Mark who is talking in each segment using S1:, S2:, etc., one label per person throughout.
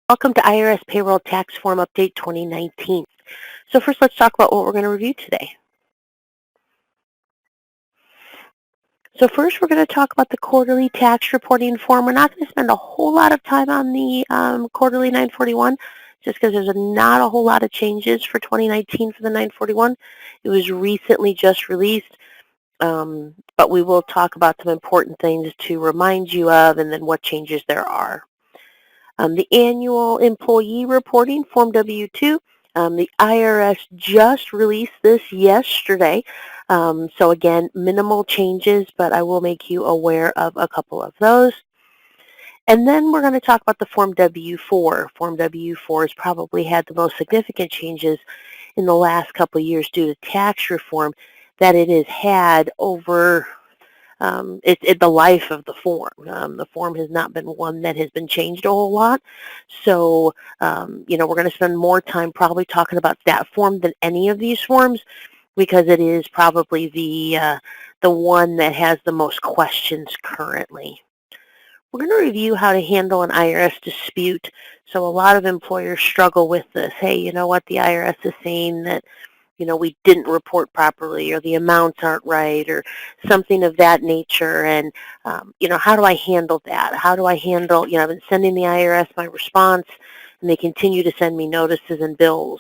S1: Welcome to IRS Payroll Tax Form Update 2019. So first, let's talk about what we're going to review today. So first, we're going to talk about the quarterly tax reporting form. We're not going to spend a whole lot of time on the quarterly 941, just because there's not a whole lot of changes for 2019 for the 941. It was recently just released, but we will talk about some important things to remind you of and then what changes there are. The annual employee reporting, Form W-2, the IRS just released this yesterday. So again, minimal changes, but I will make you aware of a couple of those. And then we're going to talk about the Form W-4. Form W-4 has probably had the most significant changes in the last couple of years due to tax reform that it has had over the life of the form. The form has not been one that has been changed a whole lot. So, we're going to spend more time probably talking about that form than any of these forms because it is probably the one that has the most questions currently. We're going to review how to handle an IRS dispute. So a lot of employers struggle with this. Hey, you know what? The IRS is saying that we didn't report properly or the amounts aren't right or something of that nature. And, how do I handle that? How do I handle, I've been sending the IRS my response and they continue to send me notices and bills.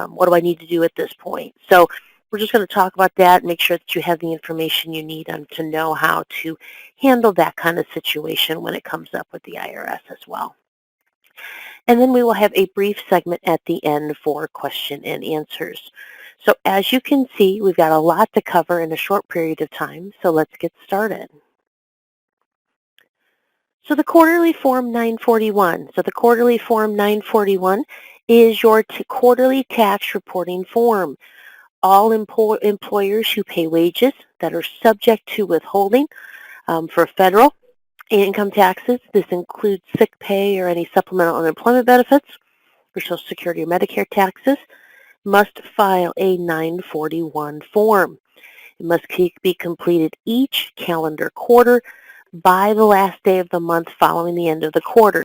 S1: What do I need to do at this point? So we're just going to talk about that, make sure that you have the information you need to know how to handle that kind of situation when it comes up with the IRS as well. And then we will have a brief segment at the end for question and answers. So as you can see, we've got a lot to cover in a short period of time, so let's get started. So the quarterly Form 941. So the quarterly Form 941 is your quarterly tax reporting form. All employers who pay wages that are subject to withholding for federal income taxes, this includes sick pay or any supplemental unemployment benefits, or Social Security or Medicare taxes, must file a 941 form. It must be completed each calendar quarter by the last day of the month following the end of the quarter.